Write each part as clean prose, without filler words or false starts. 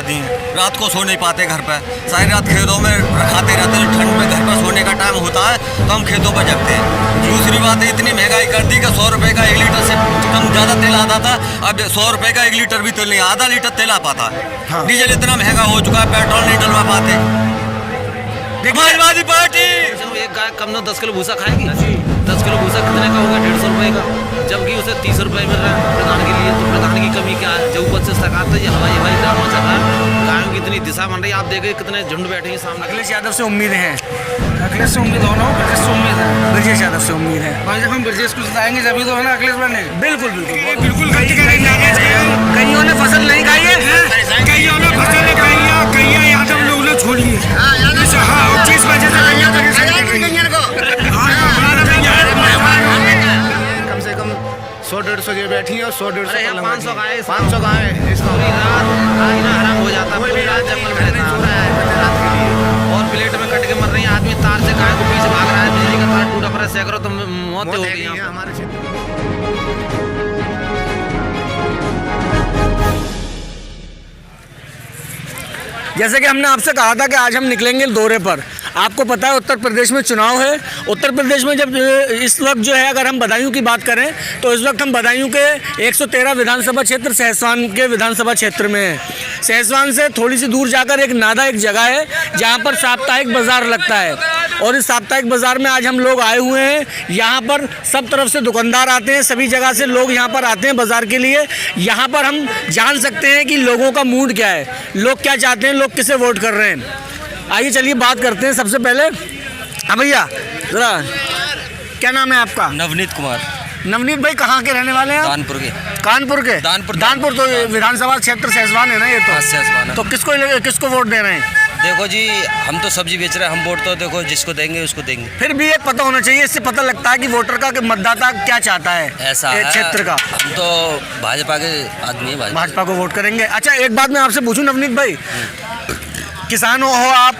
दी हैं। रात को सो नहीं पाते घर पर, सारी रात खेतों में रखाते रहते हैं। ठंड में घर पर सोने का टाइम होता है तो हम खेतों पर जगते हैं। दूसरी बात है, इतनी महंगाई कर दी कि 100 रुपये का 1 लीटर से कम ज़्यादा तेल आता था, अब 100 रुपये का 1 लीटर भी तेल नहीं, आधा लीटर तेल आ पाता है। हाँ। डीजल इतना महंगा हो चुका है, पेट्रोल नहीं डलवा पाते। समाजवादी पार्टी एक गाय कम ना 10 किलो भूसा खाएगी। 10 किलो भूसा कितने का होगा? 150 रुपये का, जबकि उसे 30 रुपये मिल रहा है प्रधान के लिए। तो प्रधान की कमी क्या है? जो ऊपर से सरकार तो ये हवाई ड्रामा चल रहा है, गायों की इतनी दिशा बन रही है। आप देखें कितने झुंड बैठे हैं सामने। अखिलेश यादव से उम्मीद है, अखिलेश से उम्मीद हो ना, ब्रजेश से उम्मीद है, ब्रजेश यादव से उम्मीद है। भाई जब हम ब्रजेश को जिताएंगे जब तो है ना अखिलेश बने। बिल्कुल बिल्कुल बिल्कुल गलती करेंगे। कईयों ने फसल नहीं खाई है, कईयों ने फसल कईया यादव लोग ने छोड़ी है। हाँ, 25 बजे से कम से कम 100-150 जो बैठी है और 100-150 500 गाय 500 गाय इसका पूरी रात खाना हराम हो जाता है। पूरी रात जंगल में रहता है और प्लेट में कट के मर रही है। आदमी तार से गाय को पीछे भाग रहा है, बिजली का तार टूटा पड़ा, सैकड़ों तो मौतें हो गई हैं हमारे क्षेत्र। जैसे कि हमने आपसे कहा था कि आज हम निकलेंगे दौरे पर। आपको पता है उत्तर प्रदेश में चुनाव है। उत्तर प्रदेश में जब इस वक्त जो है, अगर हम बदायूं की बात करें तो इस वक्त हम बदायूं के 113 विधानसभा क्षेत्र सहसवान के विधानसभा क्षेत्र में है। सहसवान से थोड़ी सी दूर जाकर एक नादा एक जगह है जहाँ पर साप्ताहिक बाज़ार लगता है, और इस साप्ताहिक बाज़ार में आज हम लोग आए हुए हैं। यहाँ पर सब तरफ से दुकानदार आते हैं, सभी जगह से लोग यहाँ पर आते हैं बाज़ार के लिए। यहाँ पर हम जान सकते हैं कि लोगों का मूड क्या है, लोग क्या चाहते हैं, लोग किसे वोट कर रहे हैं। आइए चलिए बात करते हैं। सबसे पहले हाँ भैया, ज़रा क्या नाम है आपका? नवनीत कुमार। नवनीत भाई कहाँ के रहने वाले हैं आप? कानपुर के। कानपुर के? दानपुर तो विधानसभा क्षेत्र सहसवान है ना ये तो? सहसवान है। तो किसको वोट दे रहे हैं? देखो जी, हम तो सब्जी बेच रहे हैं, हम वोट तो देखो जिसको देंगे उसको देंगे। फिर भी एक पता होना चाहिए, इससे पता लगता है कि वोटर का, कि मतदाता क्या चाहता है ऐसा है क्षेत्र का। हम तो भाजपा के आदमी है, भाजपा को वोट करेंगे। अच्छा एक बात मैं आपसे पूछूं नवनीत भाई, किसान हो आप,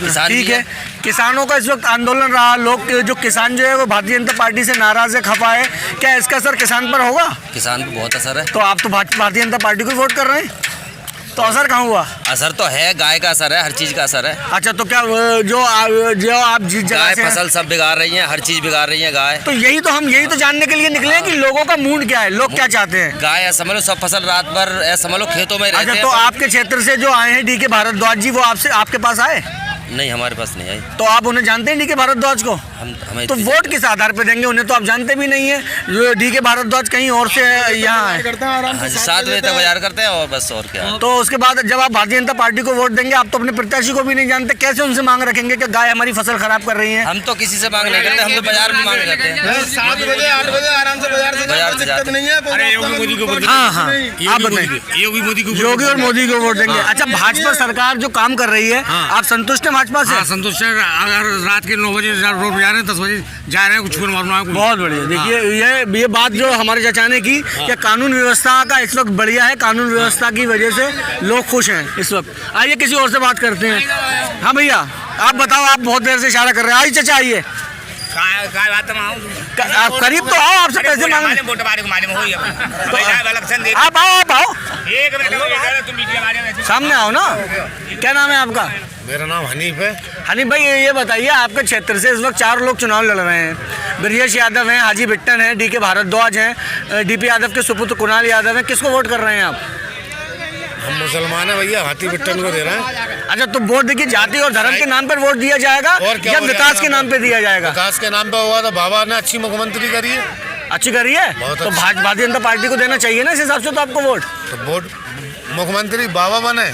किसान ठीक है, किसानों का इस वक्त आंदोलन रहा, लोग जो किसान जो है वो भारतीय जनता पार्टी से नाराज है, खफा है, क्या इसका असर किसान पर होगा? किसान पर बहुत असर है। तो आप तो भारतीय जनता पार्टी को वोट कर रहे हैं, तो असर कहाँ हुआ? असर तो है, गाय का असर है, हर चीज का असर है। अच्छा तो क्या जो आप जिस जगह से फसल सब बिगाड़ रही है, हर चीज बिगाड़ रही है गाय। तो हम यही तो जानने के लिए निकले हैं कि लोगों का मूड क्या है, लोग क्या चाहते हैं। गाय समझ लो सब फसल रात भर समझ लो खेतों में रहते हैं। अच्छा तो आपके क्षेत्र से जो आए हैं डी के भारद्वाज जी, वो आपके पास आए? नहीं, हमारे पास नहीं आई। तो आप उन्हें जानते हैं डी के भारद्वाज को? हमें तो वोट किस आधार पे देंगे उन्हें, तो आप जानते भी नहीं है। डी के भारद्वाज कहीं और से यहाँ है, 7 बजे तक बाजार करते हैं और बस, और क्या। तो उसके बाद जब आप भारतीय जनता पार्टी को वोट देंगे, आप तो अपने प्रत्याशी को भी नहीं जानते, कैसे उनसे मांग रखेंगे कि गाय हमारी फसल खराब कर रही है? हम तो किसी से मांग नहीं करते, हम तो बाजार में मांग करते हैं। 7 बजे 8 बजे आराम से बाजार से दिक्कत नहीं है। हाँ हाँ, आप बताइए। योगी और मोदी को वोट देंगे। अच्छा भाजपा सरकार जो काम कर रही है, आप संतुष्ट हैं भाजपा से? संतुष्ट है। अगर रात के 9 बजे रोड पे जा रहे हैं, 10 बजे जा रहे हैं, कुछ मारना है। बहुत बढ़िया। देखिए ये बात जो हमारे चाचा ने की कि कानून व्यवस्था का इस वक्त बढ़िया है, कानून व्यवस्था की वजह से लोग खुश हैं इस वक्त। आइए किसी और से बात करते हैं। हाँ भैया आप बताओ, आप बहुत देर से इशारा कर रहे हैं। आइए चाचा आइए, आप करीब तो आओ, आपसे पैसे मांगने। आप आओ सामने आओ ना। क्या नाम है आपका? मेरा नाम हनीफ है। हनीफ भाई ये बताइए, आपके क्षेत्र से इस वक्त 4 लोग चुनाव लड़ रहे हैं। ब्रजेश यादव हैं, हाजी बिट्टन हैं, डी के भारद्वाज हैं, डीपी यादव के सुपुत्र कुणाल यादव हैं। किसको वोट कर रहे हैं आप? हम मुसलमान हैं भैया, हाथी बिट्टन को दे रहे हैं। अच्छा तो वोट देखिए, जाति और धर्म के नाम पर वोट दिया जाएगा या विकास के नाम पे दिया जाएगा? विकास के नाम पे हुआ तो बाबा ने अच्छी मुख्यमंत्री करी है। अच्छी करी है तो भारतीय जनता पार्टी को देना चाहिए ना इस हिसाब से, तो आपको वोट। तो वोट मुख्यमंत्री बाबा बने,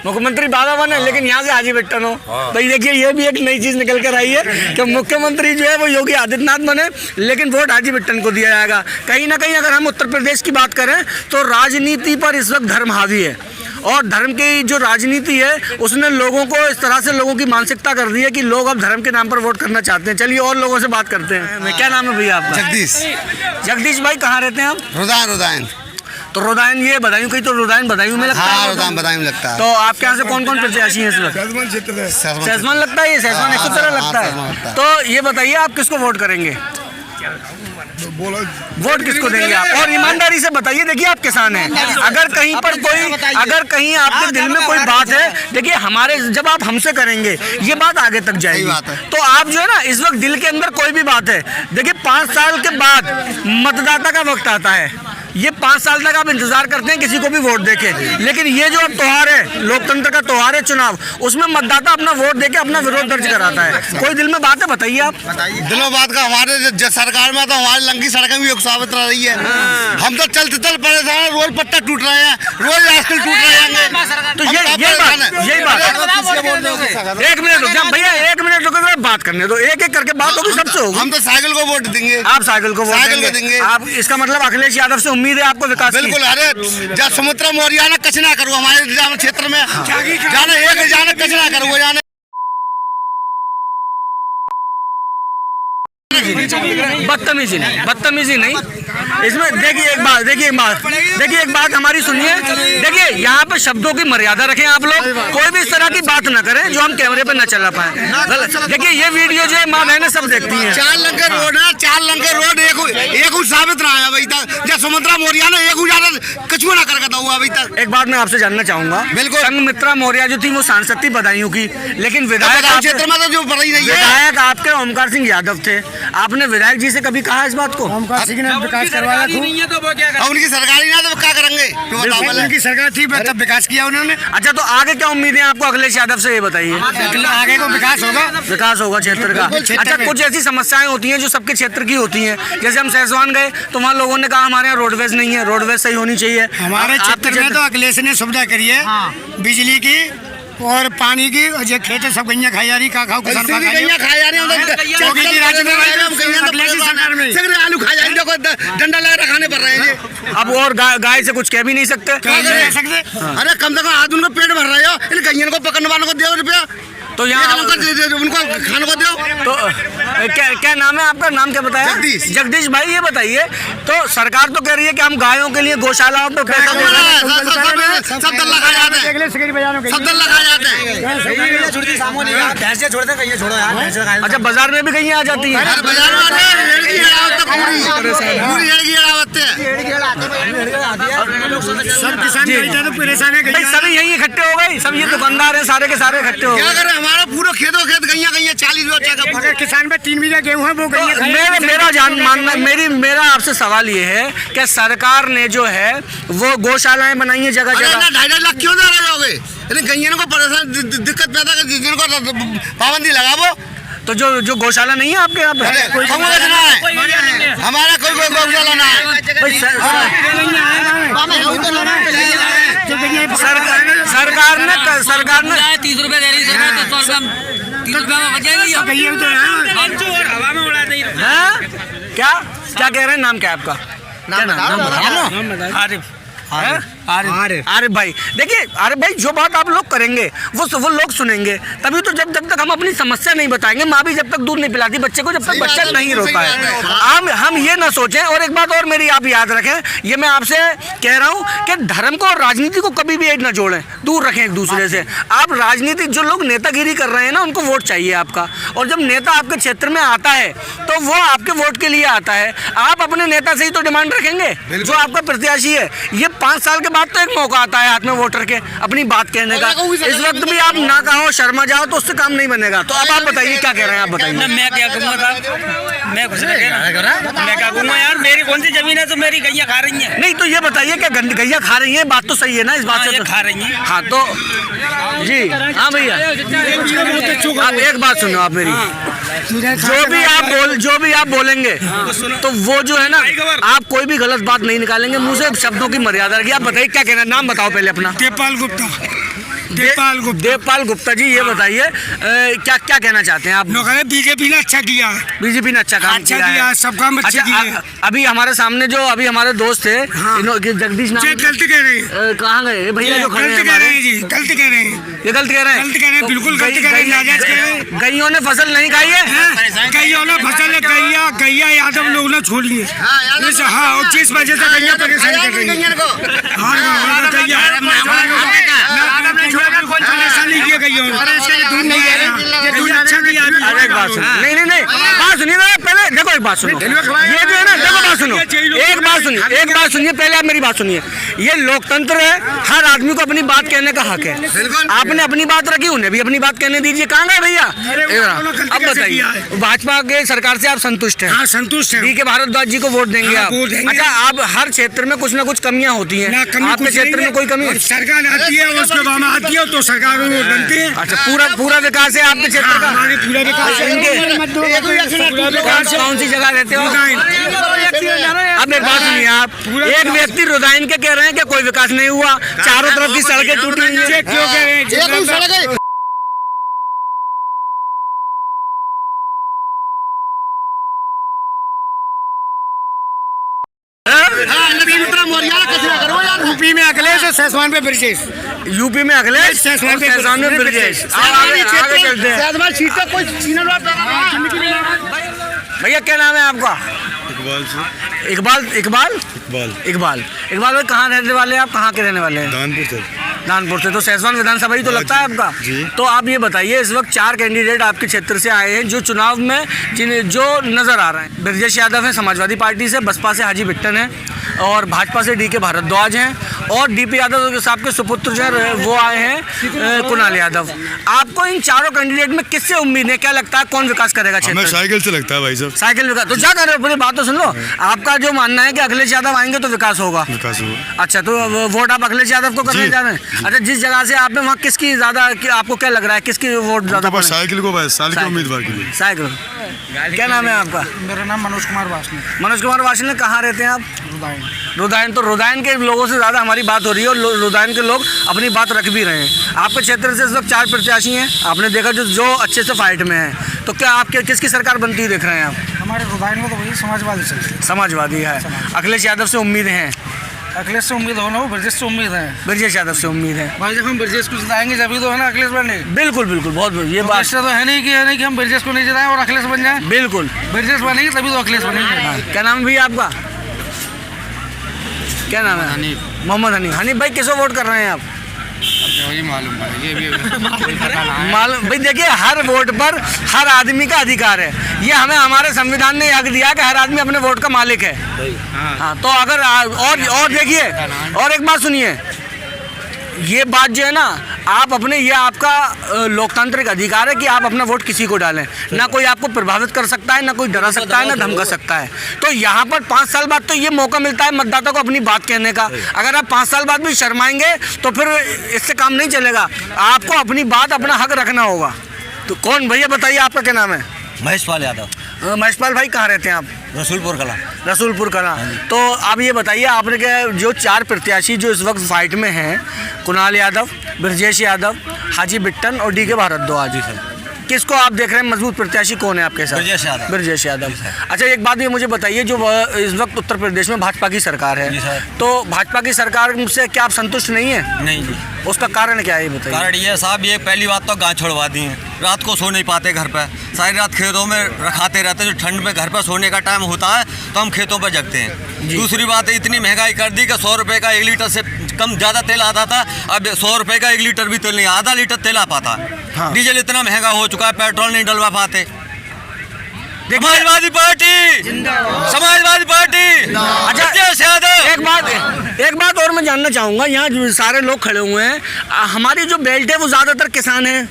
मुख्यमंत्री बाबा बने, लेकिन यहाँ से हाजी बिट्टन हो। भाई देखिए ये भी एक नई चीज निकल कर आई है कि मुख्यमंत्री जो है वो योगी आदित्यनाथ बने, लेकिन वोट हाजी बिट्टन को दिया जाएगा। कहीं ना कहीं अगर हम उत्तर प्रदेश की बात करें तो राजनीति पर इस वक्त धर्म हावी है, और धर्म की जो राजनीति है उसने लोगों को इस तरह से, लोगों की मानसिकता कर दी है कि लोग अब धर्म के नाम पर वोट करना चाहते हैं। चलिए और लोगों से बात करते हैं। क्या नाम है भैया आपका? जगदीश भाई कहाँ रहते हैं आप? रुदायन। तो रुदायन ये बदायूं कहीं, तो रुदायन बदायूं में लगता है? हाँ, रुदायन बदायूं में लगता है। तो आपके यहाँ से कौन कौन प्रत्याशी हैं इस वक्त? सहसवान लगता है, ये सहसवान 113 लगता है। तो ये बताइए आप किसको वोट करेंगे? वोट किसको देंगे आप? और ईमानदारी से बताइए, देखिए आप किसान हैं, अगर कहीं पर कोई, अगर कहीं आपके दिल में कोई बात है, देखिए हमारे, जब आप हमसे करेंगे ये बात आगे तक जाएगी। तो आप जो है ना, इस वक्त दिल के अंदर कोई भी बात है, देखिए 5 साल के बाद मतदाता का वक्त आता है, ये 5 साल तक आप इंतजार करते हैं किसी को भी वोट देके, लेकिन ये जो त्योहार है, लोकतंत्र का त्योहार है चुनाव, उसमें मतदाता अपना वोट देके अपना विरोध दर्ज कराता है। कोई दिल में बात है, बताइए आप। दिलों बात का हमारे सरकार में तो हमारी लंगी सड़कें भी साबित रह रही है। हम तो चलते चल परेशान हैं, रोज पट्टा टूट रहे हैं, रोज रास्ते टूट रहे हैं। तो यही बात एक मिनट रुक जाओ भैया, 1 मिनट रुको, बात करने दो, एक एक करके बात होगी, सबसे होगी। हम तो साइकिल को वोट देंगे। आप साइकिल को वोट देंगे? आप, इसका मतलब अखिलेश यादव से उम्मीद है आपको विकास की? बिल्कुल। अरे जब सुमित्रा मौर्य ने कचना करो हमारे क्षेत्र में, जाने कचना करो, जाने बदतमीजी नहीं, इसमें देखिए एक बात हमारी सुनिए, देखिए यहाँ पे शब्दों की मर्यादा रखें आप लोग, कोई भी इस तरह की बात ना करें जो हम कैमरे पे न चला पाए। देखिए ये वीडियो जो है माँ बहनें सब देखती हैं। 4 लंके रोड है, 4 लंके रोड एक साबित रहा है अभी तक, जब सुमित्रा मौर्य ने एक कछुआ ना करके दो अभी तक। एक बात मैं आपसे जानना चाहूंगा, बिल्कुल, संघमित्रा मौर्य जो थी वो सांसद थी बदायूं की, लेकिन विधायक क्षेत्र में तो जो पता ही नहीं है, विधायक आपके ओमकार सिंह यादव थे, आपने विधायक जी से कभी कहा इस बात को? ओमकार सिंह ने विकास करवाया था, उनकी सरकार ही ना, तो क्या करेंगे? उनकी सरकार थी तब विकास किया उन्होंने। अच्छा, तो आगे क्या उम्मीद है आपको अखिलेश यादव से, ये बताइए। आगे को विकास होगा क्षेत्र का। अच्छा, कुछ ऐसी समस्याएं होती हैं जो सबके क्षेत्र की होती हैं, जैसे हम सहसवान गए तो वहाँ लोगों ने कहा हमारे यहाँ रोडवेज नहीं है, रोडवेज सही होनी चाहिए। हमारे क्षेत्र में तो अखिलेश ने सुविधा करी है, बिजली की और पानी की, और जो खेत सब गैया खाई जा रही, का खाओ किसान खा जा रही, आलू खा जा रही, डंडा लगा खाने पड़ रहे हैं। अब और गाय से कुछ कह भी नहीं सकते। अरे कम से कम आज उनका पेट भर रहे हो, इन गैया को पकड़ने वालों को 2 रुपया, तो यहाँ उनको खाने को दो। तो क्या नाम है आपका? नाम क्या बताया? जगदीश भाई, ये बताइए, तो सरकार तो कह रही है कि हम गायों के लिए गौशालाओं पे पैसा दे रहे हैं, सब दल्ला खा जाते हैं, सब दल्ला खा जाते हैं। अच्छा, बाजार में भी गैया आ जाती है? बाजार सब किसान परेशान है, सभी यही इकट्ठे हो गए, सब ये दुकानदार है, सारे के सारे इकट्ठे हो गए। क्या करें, हमारा पूरा खेतों खेत गैया 40 किसान में 3 बीघा गेहूं है, वो मेरा आपसे सवाल ये है कि सरकार ने जो है वो गौशालाएं बनाई है जगह जगह। 2.5 लाख क्यों दे रहे होगे? गैया को परेशान दिक्कत पैदा कर, जिनको पाबंदी लगाओ। तो जो गौशाला नहीं है आपके यहाँ पे? हमारा कोई गौशाला ना है। सरकार ने 30 रुपए दे रही है, तो 30 रुपए में बचेगी। हवा में उड़ा दी। क्या कह रहे हैं? नाम क्या है आपका? नाम आरिफ। आरिफ भाई, देखिए आरिफ भाई, जो बात आप लोग करेंगे वो लोग सुनेंगे, तभी तो जब तक हम अपनी समस्या नहीं बताएंगे, माँ भी जब तक दूध नहीं पिलाती बच्चे को, जब तक बच्चा नहीं रोता है, हम ये ना सोचें। और एक बात और मेरी आप याद रखें, ये मैं आपसे कह रहा हूँ कि धर्म को और राजनीति को कभी भी एक ना जोड़ें, दूर रखें एक दूसरे से। आप राजनीति, जो लोग नेतागिरी कर रहे हैं ना, उनको वोट चाहिए आपका, और जब नेता आपके क्षेत्र में आता है तो वो आपके वोट के लिए आता है। आप अपने नेता से ही तो डिमांड रखेंगे, जो आपका प्रत्याशी है। ये 5 साल के बाद तो एक मौका आता है हाथ में वोटर के अपनी बात कहने का, इस वक्त भी आप ना कहो, शर्मा जाओ, तो उससे काम नहीं बनेगा। तो अब आप बताइए, क्या कह रहे हैं आप? बताइए। मैं क्या कहूँगा, मैं कुछ नहीं कह रहा, मैं क्या कहूँगा यार, मेरी कौन सी जमीन है तो मेरी गैया खा रही है? नहीं, तो ये बताइए कि गैया खा रही है, बात तो सही है ना, इस बात से खा रही है। हाँ तो जी, हाँ भैया, आप एक बात सुनो, आप मेरी, जो भी आप बोलेंगे तो वो जो है ना, आप कोई भी गलत बात नहीं निकालेंगे मुंह से, शब्दों की मर्यादा रखिए। आप बताइए क्या कहना, नाम बताओ पहले अपना। देवपाल गुप्ता जी, ये बताइए क्या कहना चाहते हैं आप? बीजेपी ने अच्छा किया, बीजेपी ने अच्छा काम किया है, सब काम अच्छे किए। अभी हमारे सामने जो अभी हमारे दोस्त थे, जगदीश नाम, गलत कह रहे हैं, कहाँ गए भैया जो खड़े हैं हमारे? गलत कह रहे हैं, ये गलत कह रहे हैं, बिल्कुल गलत कह रहे हैं। गैयों ने फसल नहीं खाई है, गैया यादव लोग ने छोड़ी है। हाँ, और 30 बजे तक गैया परेशान कर रही है। दीजिए कहीं और। ये दूध नहीं है, ये दूध अच्छा नहीं है। अरे एक बात सुनो, नहीं बात सुनिए ना, पहले देखो एक बात सुनो, ये जो है ना, देखो बात सुनो, एक बात सुनिए, पहले आप मेरी बात सुनिए। ये लोकतंत्र है, हर आदमी को अपनी बात कहने का हक है। आपने अपनी बात रखी, उन्हें भी अपनी बात कहने दीजिए। कहाँ गए भैया? अब बताइए, भाजपा के सरकार से आप संतुष्ट हैं? हाँ, संतुष्ट है। DK भारद्वाज जी को वोट देंगे आप? अच्छा, आप हर क्षेत्र में कुछ ना कुछ कमियां होती हैं, आपके क्षेत्र में कोई कमी? सरकार आती है, उसके बाद आती है तो सरकार बनती है। अच्छा, पूरा विकास है आपके क्षेत्र का? हमारे पूरा विकास है। कौन सी जगह रहते हो? अब एक बात सुनिए, आप एक व्यक्ति रुदायन के कह रहे हैं कि कोई विकास नहीं हुआ, चारों तरफ की सड़कें टूटी हुई हैं। क्यों कह रहे हैं? यूपी में अखिलेश और सैसवान पे ब्रिजेश। यूपी में अखिलेश, सैसवान पे ब्रजेश। आगे चलते हैं। भैया क्या नाम है आपका? इकबाल भाई, कहाँ रहने वाले हैं आप? कहाँ के रहने वाले हैं? दानपुर से। तो सैसवान विधानसभा ही तो लगता है आपका? तो आप ये बताइए, इस वक्त 4 कैंडिडेट आपके क्षेत्र से आए हैं जो चुनाव में जो नजर आ रहे हैं। ब्रजेश यादव है समाजवादी पार्टी से, बसपा से हाजी बिट्टन है, और भाजपा से DK भारद्वाज हैं, और DP यादव साहब के सुपुत्र जो है वो आए हैं कुणाल यादव। आपको इन चारों कैंडिडेट में किससे उम्मीद है? क्या लगता है कौन विकास करेगा क्षेत्र? हमें साइकिल से लगता है भाई साहब। साइकिल विकास? तो क्या कर रहे हो, पूरी बात तो सुन लो। आपका जो मानना है कि अखिलेश यादव आएंगे तो विकास होगा? अच्छा, तो वोट आप अखिलेश यादव को करने जा रहे हैं? अच्छा, जिस जगह से आप वहाँ किसकी ज्यादा, आपको क्या लग रहा है किसकी वोट ज्यादा? साइकिल को, उम्मीदवार के लिए साइकिल। क्या नाम है आपका? मेरा नाम मनोज कुमार वासनी। मनोज कुमार वासनी। कहाँ रहते हैं आप? रुदायन। तो रुदायन के लोगों से ज़्यादा हमारी बात हो रही है, और रुदायन के लोग अपनी बात रख भी रहे हैं। आपके क्षेत्र से इस वक्त 4 प्रत्याशी हैं, आपने देखा जो अच्छे से फाइट में हैं, तो क्या आपके किसकी सरकार बनती हुई देख रहे हैं आप? हमारे रुदायन में तो वही समाजवादी है। अखिलेश यादव से उम्मीद है? अखिलेश से उम्मीद हो ना, ब्रजेश से उम्मीद है। ब्रजेश यादव से उम्मीद है भाई, जब हम ब्रजेश को जिताएंगे जब तो है ना अखिलेश बने। बिल्कुल, बहुत ये बात तो है नहीं कि हम ब्रजेश को नहीं जिताएं और अखिलेश बन जाए। बिल्कुल, ब्रजेश बनेंगे तभी तो अखिलेश बनेंगे। क्या नाम है भैया आपका? क्या नाम है? हनीफ। मोहम्मद हनीफ भाई, किसको वोट कर रहे हैं आप? मालूम भाई देखिए, हर वोट पर हर आदमी का अधिकार है। ये हमारे संविधान ने हक दिया कि हर आदमी अपने वोट का मालिक है। हाँ, तो अगर और देखिए, और एक बात सुनिए, ये बात जो है ना, आप अपने, ये आपका लोकतांत्रिक अधिकार है कि आप अपना वोट किसी को डालें, ना कोई आपको प्रभावित कर सकता है, ना कोई डरा सकता है, ना धमका सकता है। तो यहाँ पर 5 साल बाद तो ये मौका मिलता है मतदाता को अपनी बात कहने का। अगर आप 5 साल बाद भी शर्माएंगे तो फिर इससे काम नहीं चलेगा। आपको अपनी बात, अपना हक रखना होगा। तो कौन भैया बताइए, आपका क्या नाम है? महेशपाल यादव। महेशपाल भाई, कहाँ रहते हैं आप? रसूलपुर कला। तो आप ये बताइए, आपने क्या, जो 4 प्रत्याशी जो इस वक्त फाइट में हैं, कुणाल यादव, ब्रजेश यादव, हाजी बिट्टन और DK भारद्वाज जी से, किसको आप देख रहे हैं मजबूत प्रत्याशी कौन है आपके साथ? ब्रजेश यादव। अच्छा, एक बात ये मुझे बताइए, जो इस वक्त उत्तर प्रदेश में भाजपा की सरकार है, तो भाजपा की सरकार से क्या आप संतुष्ट नहीं है? नहीं जी। उसका कारण क्या है ये बताइए? कारण ये साहब, ये पहली बात तो गाय छोड़वा दी है, रात को सो नहीं पाते घर पे, सारी रात खेतों में रखाते रहते। जो ठंड में घर पर सोने का टाइम होता है तो हम खेतों पर जगते हैं। दूसरी बात है, इतनी महंगाई कर दी कि 100 रुपये का 1 लीटर से कम ज़्यादा तेल आता था, अब 100 रुपये का 1 लीटर भी तेल नहीं, आधा लीटर तेल आ पाता। हाँ। डीजल इतना महंगा हो चुका है, पेट्रोल नहीं डलवा पाते। समाजवादी पार्टी। अच्छा, एक बात और मैं जानना चाहूँगा, यहाँ जो सारे लोग खड़े हुए हैं, हमारी जो बेल्ट है वो ज़्यादातर किसान है।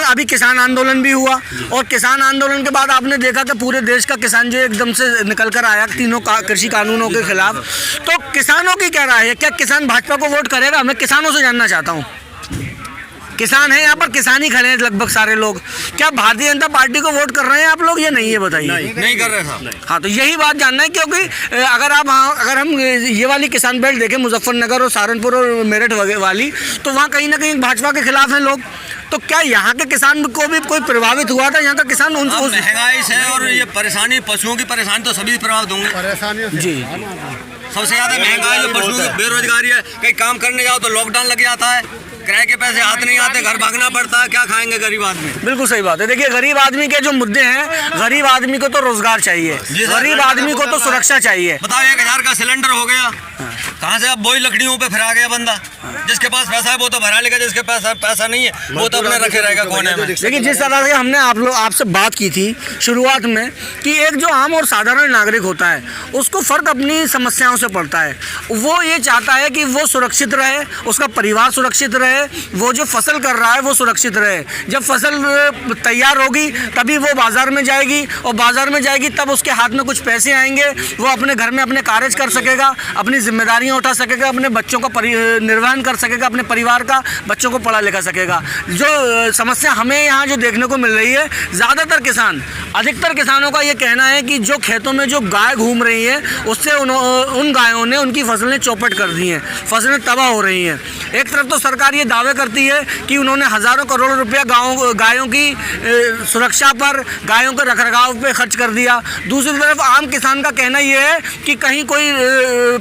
अभी किसान आंदोलन भी हुआ, और किसान आंदोलन के बाद आपने देखा कि पूरे देश का किसान जो एकदम से निकल कर आया तीनों कृषि कानूनों के खिलाफ। तो किसानों की क्या राय है? क्या किसान भाजपा को वोट करेगा? मैं किसानों से जानना चाहता हूँ। किसान है यहाँ पर, किसान ही खड़े हैं लगभग सारे लोग। क्या भारतीय जनता पार्टी को वोट कर रहे हैं आप लोग या नहीं, ये बताइए। नहीं कर रहे साहब। हाँ, तो यही बात जानना है, क्योंकि अगर हम ये वाली किसान बेल्ट देखें, मुजफ्फरनगर और सहारनपुर और मेरठ वाली, तो वहाँ कहीं ना कहीं भाजपा के खिलाफ हैं लोग। तो क्या यहाँ के किसान को भी कोई प्रभावित हुआ था? यहाँ का किसान उनको महंगाई से और ये परेशानी, पशुओं की परेशानी तो सभी प्रभावित होंगे जी। सबसे ज़्यादा महंगाई, जो पशुओं की बेरोजगारी है, कहीं काम करने जाओ तो लॉकडाउन लग जाता है। किराए के पैसे हाथ नहीं आते, घर भागना पड़ता है, क्या खाएंगे गरीब आदमी। बिल्कुल सही बात है। देखिए गरीब आदमी के जो मुद्दे हैं, गरीब आदमी को तो रोजगार चाहिए, गरीब आदमी को तो सुरक्षा चाहिए। बताओ 1000 का सिलेंडर हो गया, कहाँ से अब वही लकड़ियों पे फिरा गया बंदा। जिसके पास पैसा है वो तो भरा लेगा, जिसके पास पैसा नहीं है वो तो अपने रखे रहेगा कोने में। देखिए जिस तरह से हमने आपसे बात की थी शुरुआत में कि एक जो आम और साधारण नागरिक होता है उसको फर्क अपनी समस्याओं से पड़ता है। वो ये चाहता है कि वो सुरक्षित रहे, उसका परिवार सुरक्षित रहे, वो जो फसल कर रहा है वो सुरक्षित रहे। जब फसल तैयार होगी तभी वो बाजार में जाएगी, और बाजार में जाएगी तब उसके हाथ में कुछ पैसे आएंगे, वो अपने घर में अपने कार्य कर सकेगा, अपनी जिम्मेदारियां उठा सकेगा, अपने बच्चों का निर्वहन कर सकेगा, अपने परिवार का, बच्चों को पढ़ा लिखा सकेगा। जो समस्या हमें यहाँ जो देखने को मिल रही है, ज़्यादातर किसान, अधिकतर किसानों का ये कहना है कि जो खेतों में जो गाय घूम रही है उससे उन गायों ने उनकी फसलें चौपट कर दी हैं, फसलें तबाह हो रही हैं। एक तरफ तो सरकार ये दावे करती है कि उन्होंने हज़ारों करोड़ रुपया गायों की सुरक्षा पर, गायों के रखरखाव पे खर्च कर दिया। दूसरी तरफ आम किसान का कहना ये है कि कहीं कोई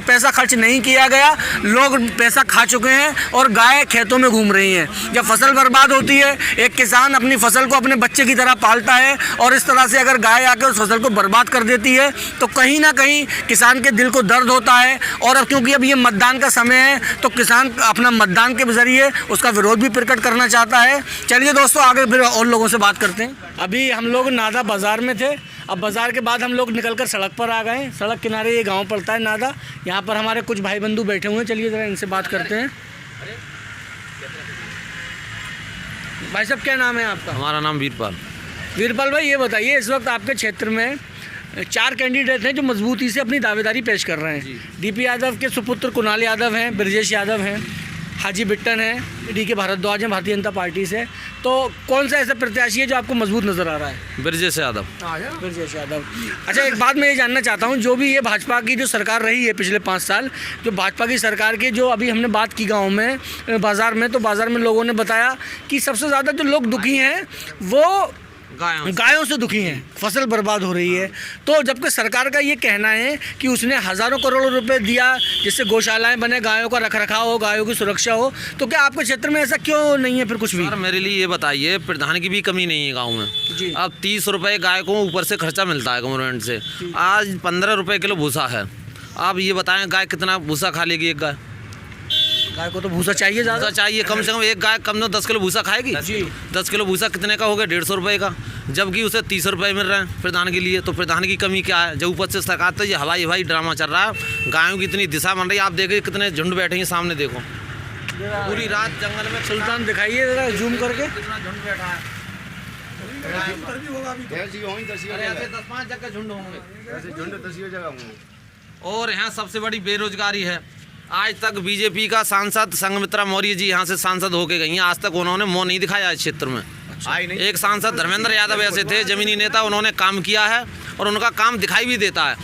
पैसा खर्च नहीं किया गया, लोग पैसा खा चुके हैं और गाय खेतों में घूम रही हैं। जब फसल बर्बाद होती है, एक किसान अपनी फसल को अपने बच्चे की तरह पालता है और इस तरह से अगर गाय आकर उस फसल को बर्बाद कर देती है तो कहीं ना कहीं किसान के दिल को दर्द होता है। और अब क्योंकि अब ये मतदान का समय है तो किसान अपना मतदान के जरिए उसका विरोध भी प्रकट करना चाहता है। चलिए दोस्तों आगे फिर और लोगों से बात करते हैं। अभी हम लोग नादा बाज़ार में थे, अब बाज़ार के बाद हम लोग निकलकर सड़क पर आ गए। सड़क किनारे ये गांव पड़ता है नादा, यहाँ पर हमारे कुछ भाई बंधु बैठे हुए हैं। चलिए ज़रा इनसे बात करते हैं। भाई साहब क्या नाम है आपका? हमारा नाम वीरपाल। वीरपाल भाई ये बताइए, इस वक्त आपके क्षेत्र में 4 कैंडिडेट हैं जो मजबूती से अपनी दावेदारी पेश कर रहे हैं। डीपी यादव के सुपुत्र कुणाल यादव हैं, ब्रजेश यादव हैं, हाजी बिट्टन है, डी के भारद्वाज हैं भारतीय जनता पार्टी से। तो कौन सा ऐसा प्रत्याशी है जो आपको मजबूत नज़र आ रहा है? ब्रजेश यादव। ब्रजेश यादव। अच्छा एक बात मैं ये जानना चाहता हूँ, जो भी ये भाजपा की जो सरकार रही है पिछले 5 साल, जो भाजपा की सरकार के जो अभी हमने बात की गाँव में, बाज़ार में, तो बाज़ार में लोगों ने बताया कि सबसे ज़्यादा जो लोग दुखी हैं वो गायों से दुखी हैं, फसल बर्बाद हो रही है। तो जबकि सरकार का ये कहना है कि उसने हज़ारों करोड़ रुपए दिया जिससे गौशालाएं बने, गायों का रखरखाव हो, गायों की सुरक्षा हो, तो क्या आपके क्षेत्र में ऐसा क्यों नहीं है फिर कुछ भी? सर मेरे लिए ये बताइए, प्रधान की भी कमी नहीं है गाँव में जी। अब 30 रुपये गाय को ऊपर से खर्चा मिलता है गवर्नमेंट से। आज 15 रुपये किलो भूसा है। आप ये बताएं गाय कितना भूसा खा लेगी? एक गाय को तो भूसा चाहिए, ज़्यादा चाहिए, कम से कम एक गाय कम 10 किलो भूसा खाएगी जी। 10 किलो भूसा कितने का हो गया? 150 रुपये का, जबकि उसे 30 रुपये मिल रहे हैं प्रधान के लिए। तो प्रधान की कमी क्या है? जब ऊपर से सरकार तो ये हवाई ड्रामा चल रहा है। गायों की इतनी दिशा बन रही है, आप देखिए कितने झुंड बैठे हैं सामने, देखो पूरी रात जंगल में। सुल्तान दिखाइए जरा जूम करके, कितना झुंड बैठा है। ऐसे 10-5 जगह झुंड होंगे। और यहाँ सबसे बड़ी बेरोजगारी है। आज तक बीजेपी का सांसद संघमित्रा मौर्य जी यहाँ से सांसद होके गई हैं, आज तक उन्होंने मुँह नहीं दिखाया इस क्षेत्र में। एक सांसद धर्मेंद्र यादव ऐसे थे, जमीनी नेता, उन्होंने काम किया है और उनका काम दिखाई भी देता है।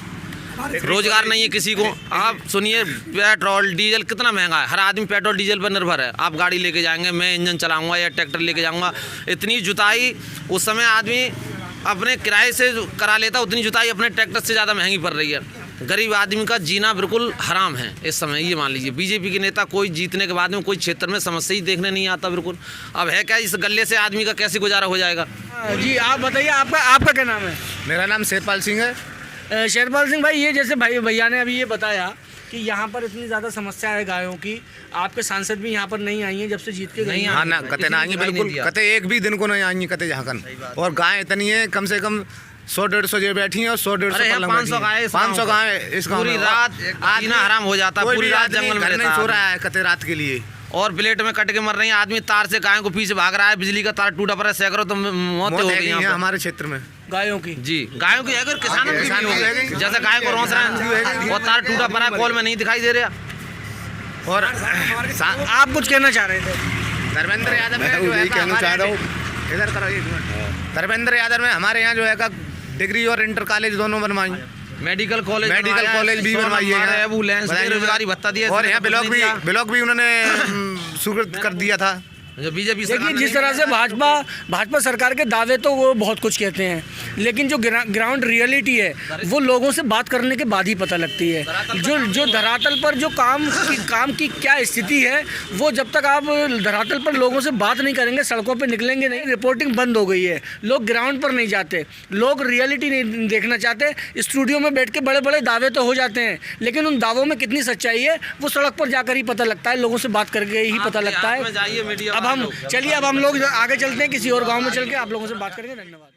रोजगार नहीं है किसी को। आप सुनिए, पेट्रोल डीजल कितना महंगा है, हर आदमी पेट्रोल डीजल पर निर्भर है। आप गाड़ी लेके जाएंगे, मैं इंजन चलाऊंगा या ट्रैक्टर लेके जाऊंगा, इतनी जुताई उस समय आदमी अपने किराए से करा लेता, उतनी जुताई अपने ट्रैक्टर से ज़्यादा महंगी पड़ रही है। गरीब आदमी का जीना बिल्कुल हराम है इस समय। ये मान लीजिए बीजेपी के नेता कोई जीतने के बाद में कोई क्षेत्र में समस्या ही देखने नहीं आता बिल्कुल। अब है क्या, इस गले से आदमी का कैसे गुजारा हो जाएगा? जी आप बताइए, आपका क्या नाम है? मेरा नाम शेरपाल सिंह है। शेरपाल सिंह भाई, ये जैसे भैया ने अभी ये बताया कि यहाँ पर इतनी ज़्यादा समस्या है गायों की, आपके सांसद भी यहाँ पर नहीं आई हैं जब से जीत के गई हैं। हाँ ना, कते ना आएंगी बिल्कुल, कते एक भी दिन को नहीं आएंगी कते झाकन। और गाय इतनी है, कम से कम 100-150 जो बैठी हैं और 100-150 500 गाय इस गाँव में। पूरी रात जीना हराम हो जाता है, पूरी रात जंगल में नहीं सो रहा है कते रात के लिए। और प्लेट में कट के मर रहे हैं आदमी, तार से गायों को पीछे भाग रहा है, बिजली का तार टूटा पड़ा है, सैकड़ों तो मौतें हो गई हैं हमारे क्षेत्र में गायों की। जी गायों की, अगर किसानों की भी होगी, जैसे गाय को रोस रहे हैं और तार टूटा पड़ा है, कॉल में नहीं दिखाई दे रहा। और आप कुछ कहना चाह रहे थे? धर्मेंद्र यादव कहना चाह रहा हूँ, इधर करो एक मिनट। धर्मेंद्र यादव में हमारे यहाँ जो है डिग्री और इंटर कॉलेज दोनों बनवाई, मेडिकल कॉलेज भी बनवाई है, बेरोजगारी भत्ता दिया, और यहाँ ब्लॉक भी उन्होंने स्वीकृत कर दिया था। जो बीजेपी देखिए जिस तरह से भाजपा सरकार के दावे तो वो बहुत कुछ कहते हैं, लेकिन जो ग्राउंड रियलिटी है वो लोगों से बात करने के बाद ही पता लगती है। जो धरातल पर जो काम की क्या स्थिति है, वो जब तक आप धरातल पर लोगों से बात नहीं करेंगे, सड़कों पर निकलेंगे नहीं, रिपोर्टिंग बंद हो गई है। लोग ग्राउंड पर नहीं जाते, लोग रियलिटी नहीं देखना चाहते। स्टूडियो में बैठ के बड़े बड़े दावे तो हो जाते हैं, लेकिन उन दावों में कितनी सच्चाई है वो सड़क पर जाकर ही पता लगता है, लोगों से बात करके ही पता लगता है। अब हम लोग आगे चलते हैं, किसी और गांव में चल के आप लोगों से बात करेंगे। धन्यवाद।